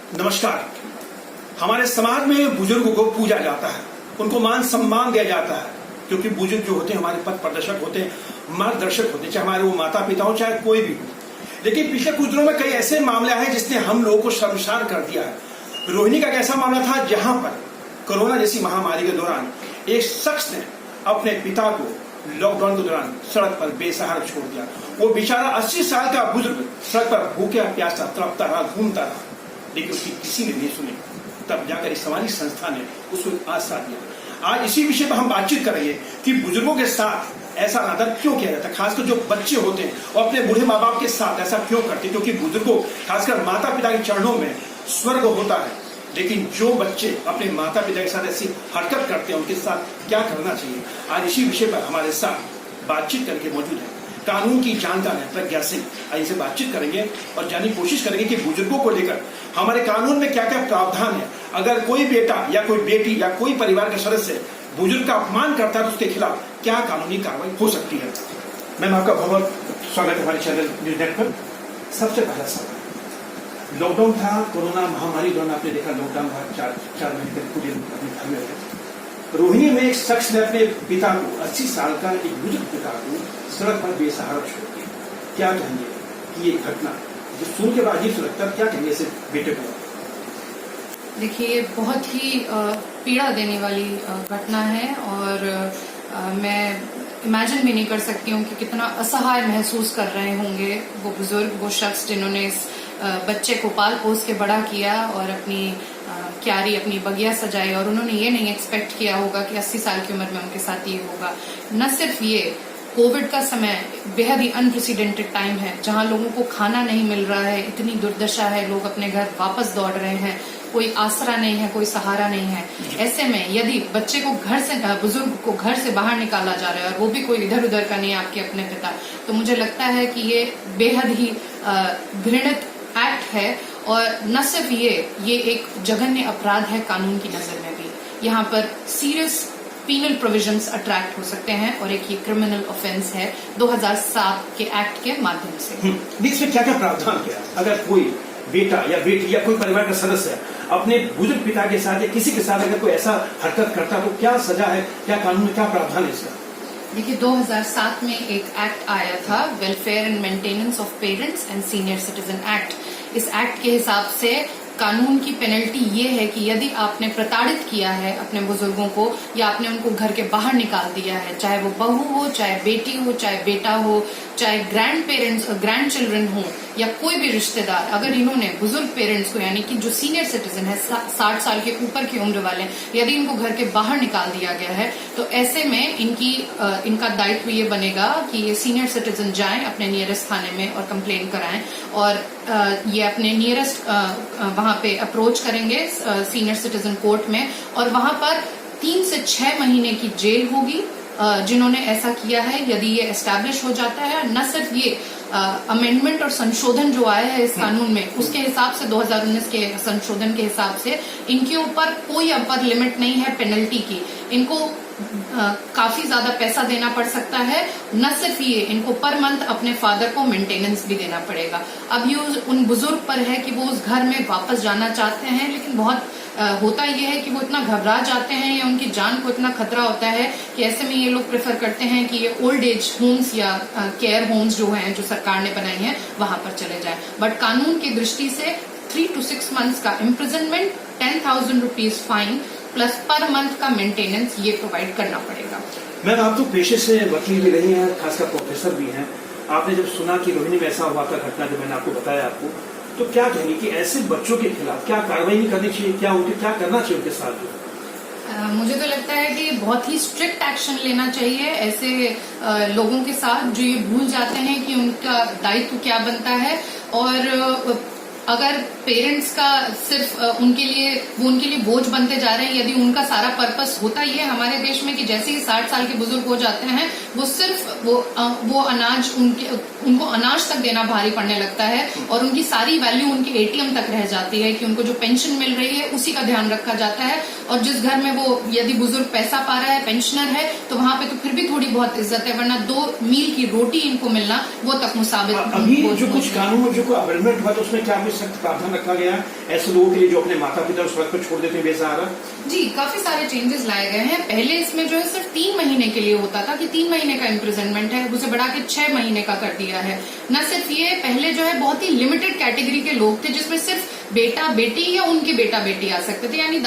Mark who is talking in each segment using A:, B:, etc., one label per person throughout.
A: नमस्कार। हमारे समाज में बुजुर्गों को पूजा जाता है, उनको मान सम्मान दिया जाता है, क्योंकि बुजुर्ग जो होते हैं हमारे पथ प्रदर्शक होते हैं, मार्गदर्शक होते हैं, चाहे हमारे वो माता पिता हो चाहे कोई भी हो। लेकिन पिछले कुछ दिनों में कई ऐसे मामले आए जिसने हम लोगों को शर्मसार कर दिया है। रोहिणी का एक ऐसा मामला था जहां पर कोरोना जैसी महामारी के दौरान एक शख्स ने अपने पिता को लॉकडाउन के दौरान सड़क पर बेसहारा छोड़ दिया। वो बेचारा 80 साल का बुजुर्ग सड़क पर भूखा प्यासा तड़पता रहा, घूमता रहा, लेकिन उसकी किसी ने नहीं सुनी। तब जाकर इस सामाजिक संस्था ने उसको आश्रय दिया। आज इसी विषय पर हम बातचीत करेंगे कि बुजुर्गों के साथ ऐसा अनादर क्यों किया जाता है, खासकर जो बच्चे होते हैं और अपने बूढ़े माँ बाप के साथ ऐसा क्यों करते हैं। क्योंकि बुजुर्गों खासकर माता पिता के चरणों में स्वर्ग होता है, लेकिन जो बच्चे अपने माता पिता के साथ ऐसी हरकत करते हैं उनके साथ क्या करना चाहिए। आज इसी विषय पर हमारे साथ बातचीत करके मौजूद है कानून की जानकार है प्रज्ञा सिंह। आज इनसे बातचीत करेंगे और जानने की कोशिश करेंगे कि बुजुर्गों को लेकर हमारे कानून में क्या क्या प्रावधान है। अगर कोई बेटा या कोई बेटी या कोई परिवार का सदस्य बुजुर्ग का अपमान करता है तो उसके खिलाफ क्या कानूनी कार्रवाई हो सकती है। मैम, आपका बहुत स्वागत है हमारे चैनल न्यूज नेट पर। सबसे पहला सवाल, लॉकडाउन था, कोरोना महामारी दौरान आपने देखा लॉकडाउन था, चार महीने तक पूरे अपने घर में रहे। रोहिणी में एक शख्स ने अपने पिता को 80 साल का एक बुजुर्ग पिता को सड़क पर बेसहारा छोड़ दिया। क्या कहेंगे कि ये घटना जो सुन के बाद अजीब लगता है, क्या कहेंगे इसे बेटे को?
B: देखिए, बहुत ही पीड़ा देने वाली घटना है और मैं इमेजिन भी नहीं कर सकती हूँ कि कितना असहाय महसूस कर रहे होंगे वो बुजुर्ग, वो शख्स जिन्होंने इस बच्चे को पाल पोस के बड़ा किया और अपनी क्यारी, अपनी बगिया सजाई, और उन्होंने ये नहीं एक्सपेक्ट किया होगा कि 80 साल की उम्र में उनके साथ ये होगा। न सिर्फ ये, कोविड का समय बेहद ही अनप्रेसिडेंटेड टाइम है जहां लोगों को खाना नहीं मिल रहा है, इतनी दुर्दशा है, लोग अपने घर वापस दौड़ रहे हैं, कोई आसरा नहीं है, कोई सहारा नहीं है। ऐसे में यदि बच्चे को घर से, बुजुर्ग को घर से बाहर निकाला जा रहा है और वो भी कोई इधर उधर का नहीं, आपके अपने पिता, तो मुझे लगता है कि ये बेहद ही घृणित एक्ट है। और न सिर्फ ये एक जघन्य अपराध है कानून की नजर में भी। यहाँ पर सीरियस पीनल प्रोविजंस अट्रैक्ट हो सकते हैं और एक ये क्रिमिनल ऑफेंस है 2007 के एक्ट के माध्यम से।
A: इसमें क्या क्या प्रावधान किया? अगर कोई बेटा या बेटी या कोई परिवार का सदस्य अपने बुजुर्ग पिता के साथ या किसी के साथ अगर कोई ऐसा हरकत करता तो क्या सजा है, क्या कानून में क्या प्रावधान है इसका?
B: देखिए, 2007 में एक एक्ट आया था, welfare and maintenance of parents and senior citizen act. इस एक्ट के हिसाब से कानून की पेनल्टी ये है कि यदि आपने प्रताड़ित किया है अपने बुजुर्गों को या आपने उनको घर के बाहर निकाल दिया है, चाहे वो बहू हो, चाहे बेटी हो, चाहे बेटा हो, चाहे ग्रैंड पेरेंट्स और ग्रैंड चिल्ड्रन हो या कोई भी रिश्तेदार, अगर इन्होंने बुजुर्ग पेरेंट्स को, यानी कि जो सीनियर सिटीजन है, 60 साल के ऊपर की उम्र वाले, यदि इनको घर के बाहर निकाल दिया गया है, तो ऐसे में इनका दायित्व ये बनेगा कि ये सीनियर सिटीजन जाएं अपने नियरेस्ट थाने में और कंप्लेन कराएं और ये अपने नियरेस्ट वहां पे अप्रोच करेंगे सीनियर सिटीजन कोर्ट में, और वहां पर 3 से 6 महीने की जेल होगी जिन्होंने ऐसा किया है, यदि ये एस्टैब्लिश हो जाता है। न सिर्फ ये अमेंडमेंट और संशोधन जो आया है इस कानून में, उसके हिसाब से 2019 के संशोधन के हिसाब से इनके ऊपर कोई अपर लिमिट नहीं है पेनल्टी की। इनको काफी ज्यादा पैसा देना पड़ सकता है। न सिर्फ ये, इनको पर मंथ अपने फादर को मेंटेनेंस भी देना पड़ेगा। अब ये उन बुजुर्ग पर है कि वो उस घर में वापस जाना चाहते हैं, लेकिन बहुत होता यह है कि वो इतना घबरा जाते हैं या उनकी जान को इतना खतरा होता है कि ऐसे में ये लोग प्रेफर करते हैं कि ये ओल्ड एज होम्स या केयर होम्स जो हैं, जो सरकार ने बनाई हैं, वहां पर चले जाएं। बट कानून की दृष्टि से 3 to 6 months का imprisonment, 10,000 rupees fine plus per month का मेंटेनेंस ये प्रोवाइड करना पड़ेगा।
A: मैम, आप तो पेशे से वकील भी रही हैं, खासकर प्रोफेसर भी हैं। आपने जब सुना कि रोहिणी में ऐसा हुआ था घटना, जो मैंने आपको बताया आपको, तो क्या कहेंगे कि ऐसे बच्चों के खिलाफ क्या कार्रवाई नहीं करनी चाहिए, क्या करना चाहिए उनके साथ?
B: मुझे तो लगता है कि बहुत ही स्ट्रिक्ट एक्शन लेना चाहिए ऐसे लोगों के साथ जो ये भूल जाते हैं कि उनका दायित्व क्या बनता है। और अगर पेरेंट्स का सिर्फ उनके लिए बोझ बनते जा रहे हैं, यदि उनका सारा पर्पस होता ही है हमारे देश में कि जैसे ही 60 साल के बुजुर्ग हो जाते हैं वो सिर्फ वो अनाज उनको अनाज तक देना भारी पड़ने लगता है और उनकी सारी वैल्यू उनके एटीएम तक रह जाती है कि उनको जो पेंशन मिल रही है उसी का ध्यान रखा जाता है। और जिस घर में वो यदि बुजुर्ग पैसा पा रहा है, पेंशनर है, तो वहां पे तो फिर भी थोड़ी बहुत इज्जत है, वरना 2 मील की रोटी इनको मिलना वो तक मुसाबित।
A: अभी जो कुछ कानून जो कोई अमेंडमेंट हुआ तो उसमें क्या सख्त प्रावधान रखा गया है ऐसे लोगों के लिए जो अपने माता पिता उस वक्त पर छोड़ देते हैं बेसहारा?
B: जी, काफी सारे चेंजेस लाए गए हैं। पहले इसमें जो है सिर्फ 3 महीने के लिए होता था कि 3 महीने का इम्प्रिजनमेंट है, उसे बढ़ा के 6 महीने का कर दिया है। न सिर्फ ये, पहले जो है बहुत ही लिमिटेड कैटेगरी के लोग थे जिसमें सिर्फ बेटा बेटी या उनके बेटा बेटी आ सकते थे, यानी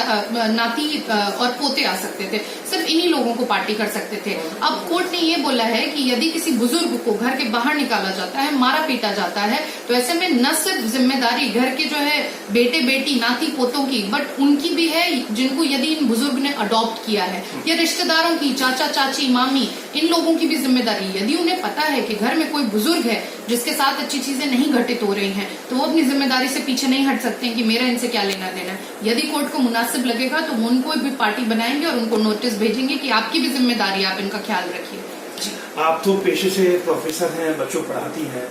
B: नाती और पोते आ सकते थे, सिर्फ इन्हीं लोगों को पार्टी कर सकते थे। अब कोर्ट ने ये बोला है कि यदि किसी बुजुर्ग को घर के बाहर निकाला जाता है, मारा पीटा जाता है, तो ऐसे में न सिर्फ जिम्मेदारी घर के जो है बेटे बेटी नाती पोतों की, बट उनकी भी है जिनको यदि इन बुजुर्ग ने अडॉप्ट किया है, या रिश्तेदारों की, चाचा चाची मामी, इन लोगों की भी जिम्मेदारी। यदि उन्हें पता है कि घर में कोई बुजुर्ग है जिसके साथ अच्छी चीजें नहीं घटित हो रही हैं, तो वो अपनी जिम्मेदारी से पीछे नहीं हट सकते हैं कि मेरा इनसे क्या लेना देना है। यदि कोर्ट को मुनासिब लगेगा तो वो उनको भी पार्टी बनाएंगे और उनको नोटिस भेजेंगे कि आपकी भी जिम्मेदारी, आप इनका ख्याल रखिए।
A: आप तो पेशे से प्रोफेसर हैं, बच्चों पढ़ाती हैं,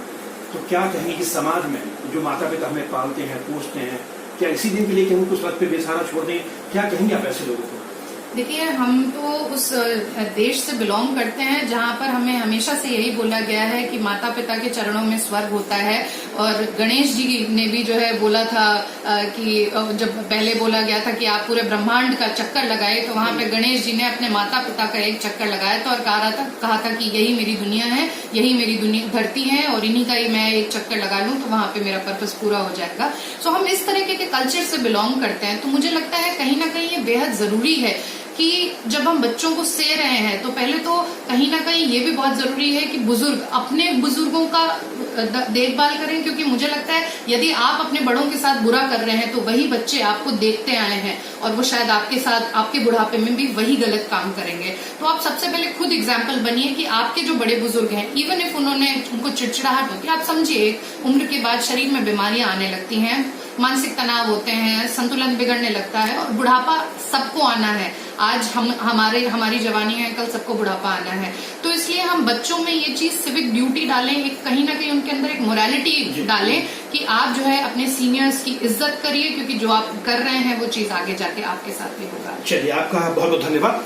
A: तो क्या कहेंगे कि समाज में जो माता पिता हमें पालते हैं, पोसते हैं, क्या इसी दिन के लिए कि हम कुछ वक्त पे बेसहारा छोड़ दें? क्या कहेंगे आप ऐसे लोगों को?
B: देखिए, हम तो उस देश से बिलोंग करते हैं जहां पर हमें हमेशा से यही बोला गया है कि माता पिता के चरणों में स्वर्ग होता है। और गणेश जी ने भी जो है बोला था कि जब पहले बोला गया था कि आप पूरे ब्रह्मांड का चक्कर लगाए, तो वहां पे गणेश जी ने अपने माता पिता का एक चक्कर लगाया था और कहा था कि यही मेरी दुनिया है, यही मेरी दुनिया धरती है और इन्हीं का ही मैं एक चक्कर लगा लूं तो वहां पे मेरा पर्पस पूरा हो जाएगा। सो हम इस तरीके के कल्चर से बिलोंग करते हैं, तो मुझे लगता है कहीं ना कहीं ये बेहद जरूरी है कि जब हम बच्चों को से रहे हैं तो पहले तो कहीं ना कहीं ये भी बहुत जरूरी है कि बुजुर्ग अपने बुजुर्गों का देखभाल करें, क्योंकि मुझे लगता है यदि आप अपने बड़ों के साथ बुरा कर रहे हैं तो वही बच्चे आपको देखते आए हैं और वो शायद आपके साथ आपके बुढ़ापे में भी वही गलत काम करेंगे। तो आप सबसे पहले खुद एग्जाम्पल बनिए कि आपके जो बड़े बुजुर्ग हैं, इवन इफ उनको चिड़चिड़ाहट होती है, आप समझिए उम्र के बाद शरीर में बीमारियां आने लगती हैं, मानसिक तनाव होते हैं, संतुलन बिगड़ने लगता है और बुढ़ापा सबको आना है। आज हमारी जवानी है, कल सबको बुढ़ापा आना है। तो इसलिए हम बच्चों में ये चीज सिविक ड्यूटी डालें, एक कहीं ना कहीं उनके अंदर एक मोरालिटी डालें कि आप जो है अपने सीनियर्स की इज्जत करिए, क्योंकि जो आप कर रहे हैं वो चीज आगे जाके आपके साथ भी होगा।
A: चलिए, आपका बहुत बहुत धन्यवाद।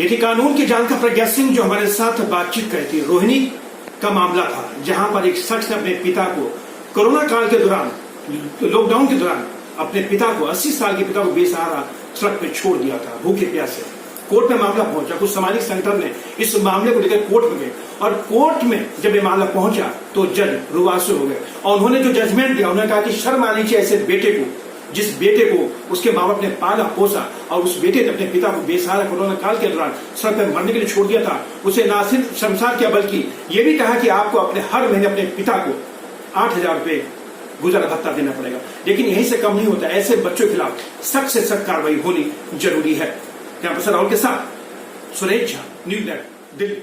A: ये थी कानून की जानकार प्रज्ञा सिंह जो हमारे साथ बातचीत करती थी। रोहिणी का मामला था जहां पर एक शख्स ने अपने पिता को कोरोना काल के दौरान, लॉकडाउन के दौरान अपने पिता को 80 साल के पिता को बेसहारा सड़क पे छोड़ दिया था भूखे प्यासे। कोर्ट में मामला पहुंचा, कुछ सामाजिक संगठन ने इस मामले को लेकर कोर्ट में गए और कोर्ट में जब ये मामला पहुंचा तो जज रुआसे हो गए और उन्होंने जो जजमेंट दिया, उन्होंने कहा कि शर्म आनी चाहिए ऐसे बेटे को, जिस बेटे को उसके माँ बाप ने पाला पोसा और उस बेटे ने अपने पिता को बेसहारा कोरोना काल के दौरान सड़क पर मरने के लिए छोड़ दिया था। उसे ना सिर्फ शर्मसार किया बल्कि ये भी कहा कि आपको अपने हर महीने अपने पिता को 8,000 रुपए गुजारा भत्ता देना पड़ेगा। लेकिन यहीं से कम नहीं होता, ऐसे बच्चों के खिलाफ सख्त से सख्त कार्रवाई होनी जरूरी है। कैंपस राहुल के साथ सुरेश झा, न्यूज़ लैब, दिल्ली।